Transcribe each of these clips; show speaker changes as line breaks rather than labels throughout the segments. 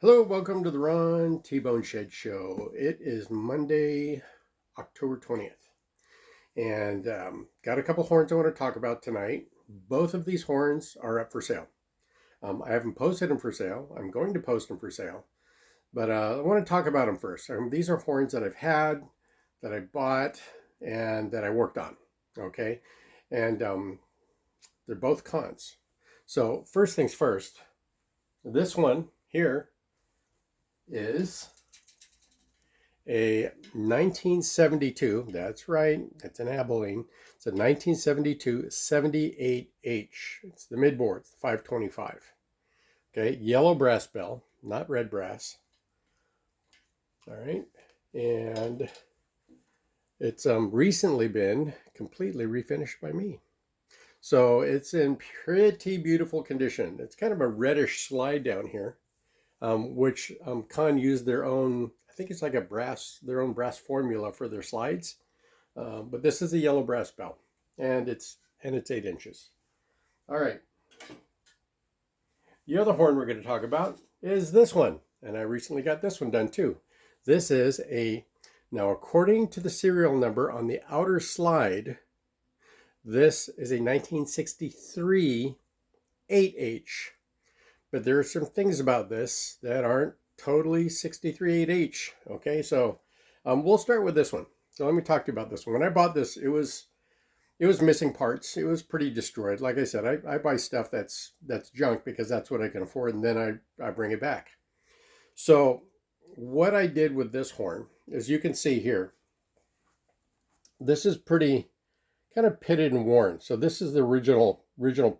Hello, welcome to the Ron T-Bone Shed Show. It is Monday, October 20th, and got a couple horns I want to talk about tonight. Both of these horns are up for sale. I haven't posted them for sale. I'm going to post them for sale, but I want to talk about them first. These are horns that I've had, that I bought, and that I worked on. Okay, and they're both Conns. So first things first, this one here is a 1972, that's right, it's an Abilene. It's a 1972 78H. It's the midboard, 525. Okay, yellow brass bell, not red brass. All right, and it's recently been completely refinished by me. So it's in pretty beautiful condition. It's kind of a reddish slide down here, which Conn used their own, I think it's like their own brass formula for their slides. But this is a yellow brass bell, and it's 8 inches. All right. The other horn we're going to talk about is this one, and I recently got this one done too. This is now according to the serial number on the outer slide, this is a 1963 8H. But there are some things about this that aren't totally 63 8H. Okay, so we'll start with this one. So let me talk to you about this one. When I bought this, it was missing parts. It was pretty destroyed. Like I said, I buy stuff that's junk because that's what I can afford, and then I bring it back. So what I did with this horn, as you can see here, this is pretty kind of pitted and worn. So this is the original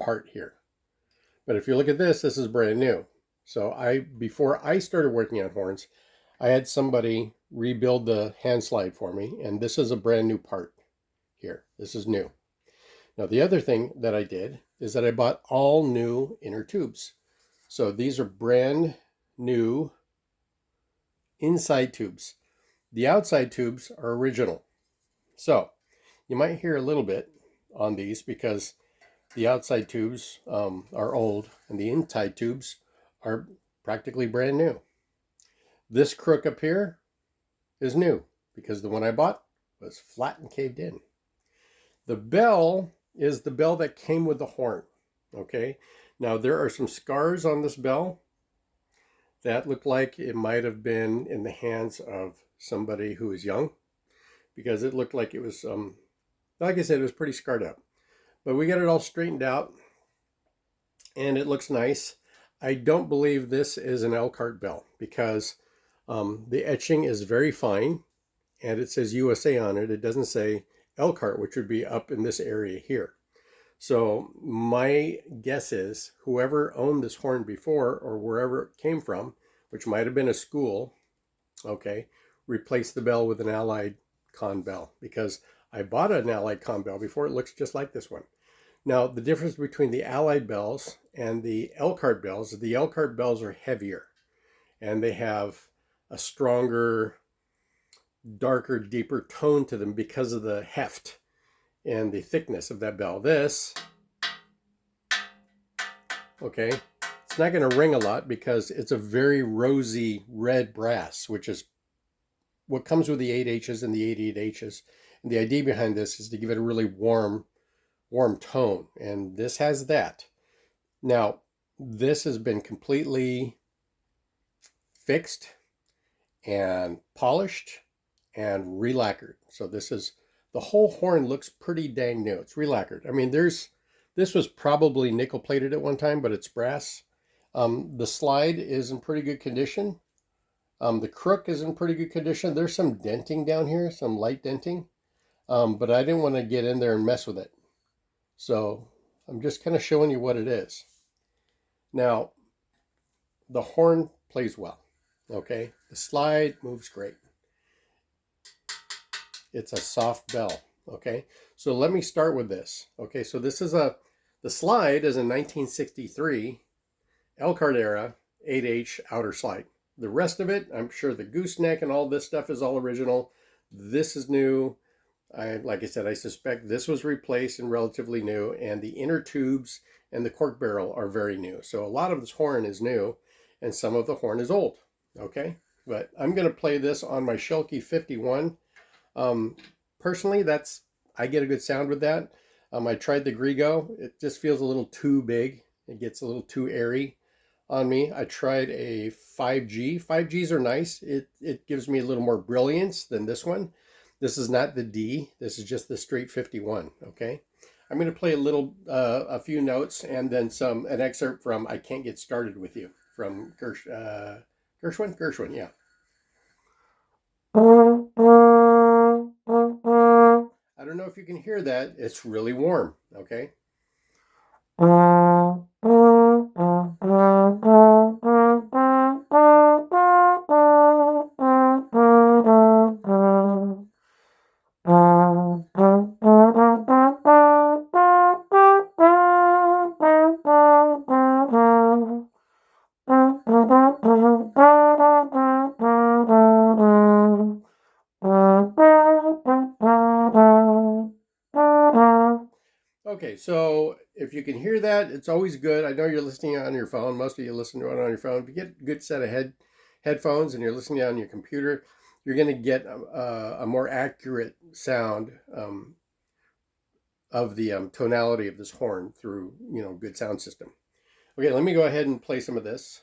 part here. But if you look at this is brand new. So before I started working on horns, I had somebody rebuild the hand slide for me, and this is a brand new part here. This is new. Now the other thing that I did is that I bought all new inner tubes. So these are brand new inside tubes. The outside tubes are original. So you might hear a little bit on these because the outside tubes are old and the inside tubes are practically brand new. This crook up here is new because the one I bought was flat and caved in. The bell is the bell that came with the horn. Okay, now there are some scars on this bell that look like it might have been in the hands of somebody who was young, because it looked like it was, like I said, it was pretty scarred up. But we got it all straightened out, and it looks nice. I don't believe this is an Elkhart bell because the etching is very fine, and it says USA on it. It doesn't say Elkhart, which would be up in this area here. So my guess is whoever owned this horn before, or wherever it came from, which might have been a school, okay, replaced the bell with an Allied Conn bell, because I bought an Allied Conn bell before. It looks just like this one. Now, the difference between the Allied bells and the Elkhart bells is the Elkhart bells are heavier, and they have a stronger, darker, deeper tone to them because of the heft and the thickness of that bell. This, okay, it's not going to ring a lot because it's a very rosy red brass, which is what comes with the 8Hs and the 88Hs. And the idea behind this is to give it a really warm tone, and this has that. Now, this has been completely fixed and polished and relacquered. So the whole horn looks pretty dang new. It's relacquered. I mean, this was probably nickel plated at one time, but it's brass. The slide is in pretty good condition. The crook is in pretty good condition. There's some denting down here, some light denting, but I didn't want to get in there and mess with it. So I'm just kind of showing you what it is. Now, the horn plays well, okay? The slide moves great. It's a soft bell, okay? So let me start with this. Okay, so the slide is a 1963 Elkhart era 8H outer slide. The rest of it, I'm sure the gooseneck and all this stuff is all original. This is new. Like I said, I suspect this was replaced and relatively new, and the inner tubes and the cork barrel are very new. So a lot of this horn is new, and some of the horn is old. Okay, but I'm going to play this on my Schilke 51. Personally, I get a good sound with that. I tried the Grego. It just feels a little too big. It gets a little too airy on me. I tried a 5G. 5Gs are nice. It gives me a little more brilliance than this one. This is not the D. This is just the straight 51. Okay. I'm going to play a few notes and then an excerpt from "I Can't Get Started with You" from Gershwin, yeah. I don't know if you can hear that. It's really warm. Okay. Okay, so if you can hear that, it's always good. I know you're listening on your phone. Most of you listen to it on your phone. If you get a good set of headphones and you're listening on your computer, you're going to get a more accurate sound of the tonality of this horn through, good sound system. Okay, let me go ahead and play some of this.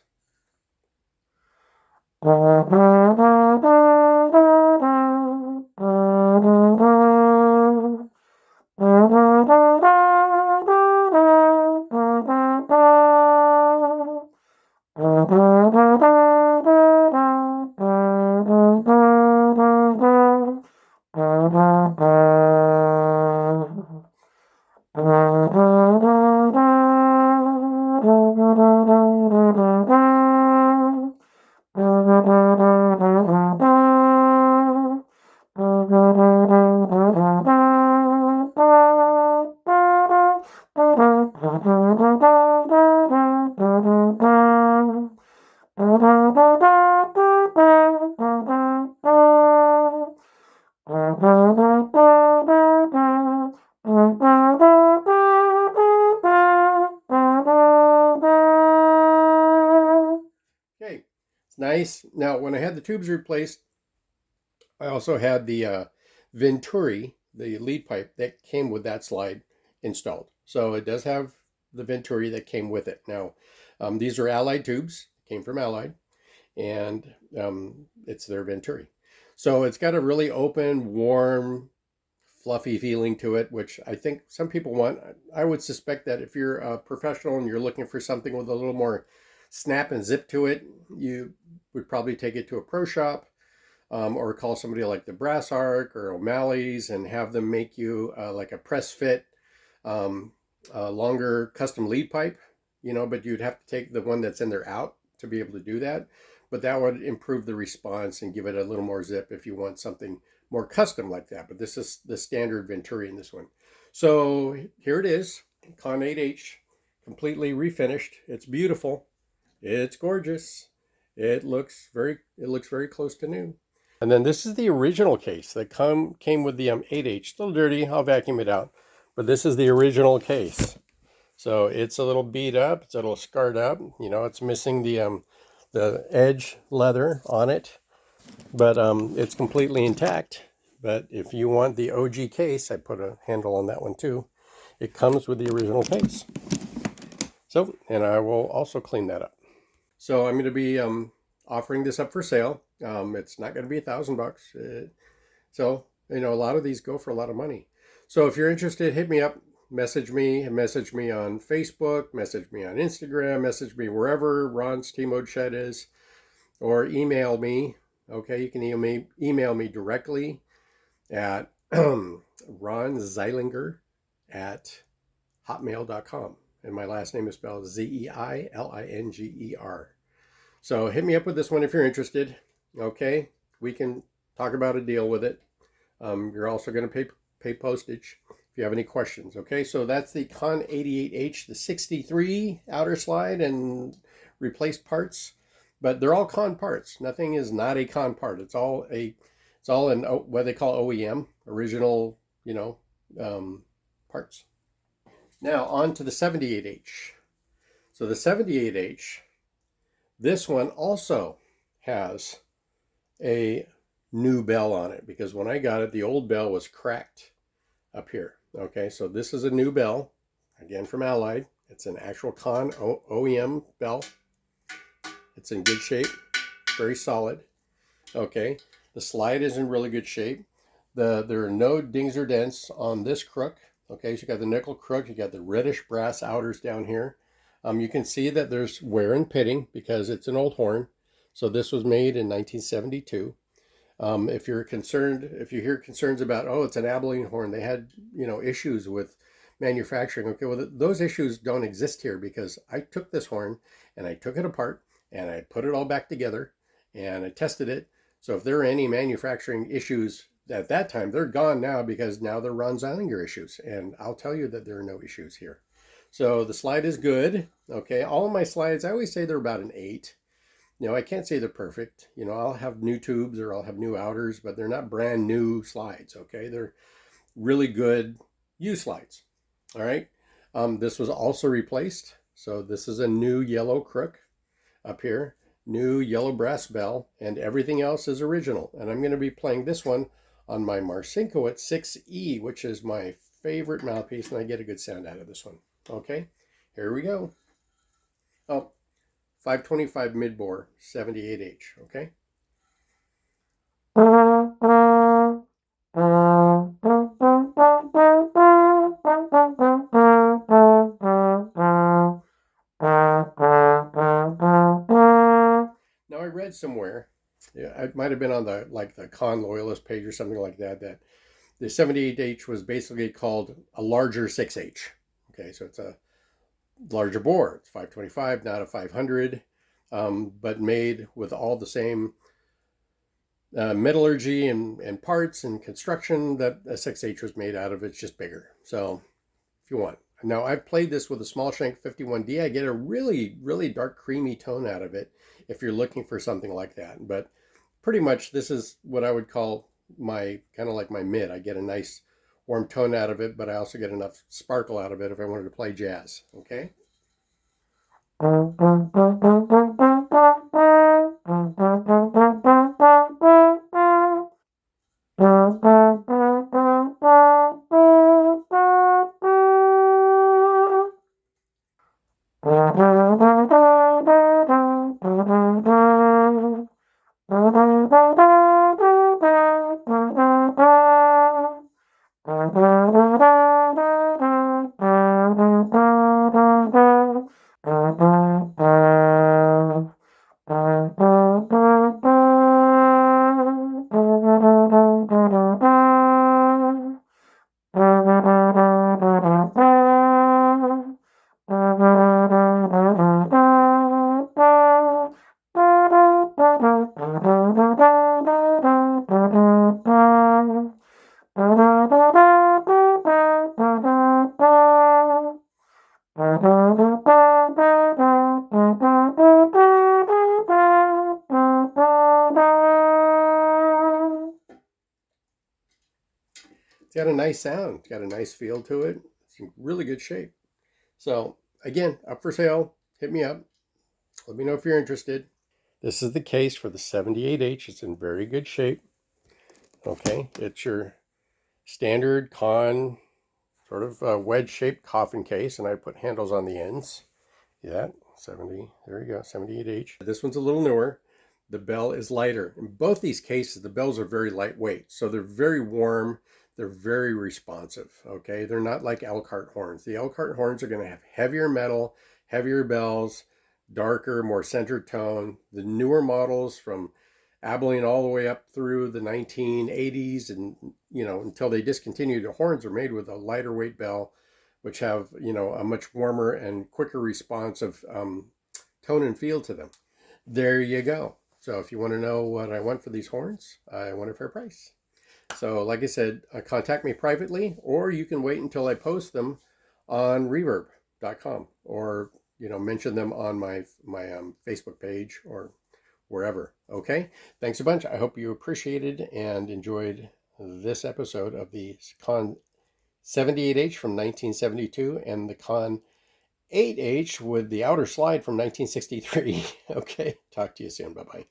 Okay, it's nice. Now, when I had the tubes replaced, I also had the Venturi, the lead pipe that came with that slide installed. So it does have the Venturi that came with it. Now, these are Allied tubes, came from Allied, and it's their Venturi. So it's got a really open, warm, fluffy feeling to it, which I think some people want. I would suspect that if you're a professional and you're looking for something with a little more snap and zip to it, you would probably take it to a pro shop, or call somebody like the Brass Arc or O'Malley's and have them make you like a press fit, longer custom lead pipe, but you'd have to take the one that's in there out to be able to do that. But that would improve the response and give it a little more zip if you want something more custom like that. But this is the standard Venturi in this one. So here it is, Conn 8H, completely refinished. It's beautiful. It's gorgeous. It looks very close to new. And then this is the original case that came with the 8H. Still dirty. I'll vacuum it out. But this is the original case. So it's a little beat up. It's a little scarred up. It's missing the edge leather on it. But it's completely intact. But if you want the OG case, I put a handle on that one too. It comes with the original case. So, and I will also clean that up. So I'm going to be offering this up for sale. It's not going to be $1,000. So, a lot of these go for a lot of money. So if you're interested, hit me up, message me on Facebook, message me on Instagram, message me wherever Ron's T-Mode Shed is, or email me. Okay, you can email me directly at ronzeilinger@hotmail.com. And my last name is spelled Zeilinger. So hit me up with this one if you're interested. Okay, we can talk about a deal with it. You're also going to pay postage if you have any questions. Okay, so that's the Conn 78H, the 63 outer slide and replaced parts, but they're all Conn parts. Nothing is not a Conn part. It's all in what they call OEM, original, parts. Now on to the 78H. So the 78H, This one also has a new bell on it because when I got it, the old bell was cracked up here. Okay, so this is a new bell, again from Allied. It's an actual Conn OEM bell. It's in good shape, very solid. Okay, the slide is in really good shape. There are no dings or dents on this crook. Okay, so you got the nickel crook, you got the reddish brass outers down here. You can see that there's wear and pitting because it's an old horn. So this was made in 1972. If you're concerned, if you hear concerns about, oh, it's an Abilene horn, they had, issues with manufacturing. Okay, well, those issues don't exist here because I took this horn and I took it apart and I put it all back together and I tested it. So if there are any manufacturing issues at that time, they're gone now because now they're Ron Zeilinger issues. And I'll tell you that there are no issues here. So the slide is good. Okay, all of my slides, I always say they're about an 8. I can't say they're perfect. I'll have new tubes or I'll have new outers, but they're not brand new slides, okay? They're really good used slides, all right? This was also replaced. So this is a new yellow crook up here, new yellow brass bell, and everything else is original. And I'm going to be playing this one on my Marcinko at 6E, which is my favorite mouthpiece, and I get a good sound out of this one, okay? Here we go. Oh, 525 mid-bore, 78H, okay? Now I read somewhere, it might have been on the Conn Loyalist page or something like that, that the 78H was basically called a larger 6H. Okay, so it's a larger bore. It's 525, not a 500, but made with all the same metallurgy and parts and construction that a 6H was made out of. It's just bigger. So if you want. Now I've played this with a small shank 51D. I get a really, really dark creamy tone out of it if you're looking for something like that. But pretty much this is what I would call my kind of like my mid. I get a nice warm tone out of it, but I also get enough sparkle out of it if I wanted to play jazz. Okay. It's got a nice sound. It's got a nice feel to it. It's in really good shape. So again, up for sale. Hit me up. Let me know if you're interested. This is the case for the 78H. It's in very good shape. Okay, it's your standard Conn sort of wedge-shaped coffin case, and I put handles on the ends. See that? 70, there you go, 78H. This one's a little newer. The bell is lighter. In both these cases, the bells are very lightweight, so they're very warm. They're very responsive, okay? They're not like Elkhart horns. The Elkhart horns are going to have heavier metal, heavier bells, darker, more centered tone. The newer models from Abilene all the way up through the 1980s and, until they discontinued, the horns are made with a lighter weight bell, which have, a much warmer and quicker response of tone and feel to them. There you go. So if you want to know what I want for these horns, I want a fair price. So like I said, contact me privately, or you can wait until I post them on reverb.com, or, mention them on my Facebook page or wherever. Okay. Thanks a bunch. I hope you appreciated and enjoyed this episode of the Conn 78H from 1972 and the Conn 78H with the outer slide from 1963. Okay, talk to you soon. Bye-bye.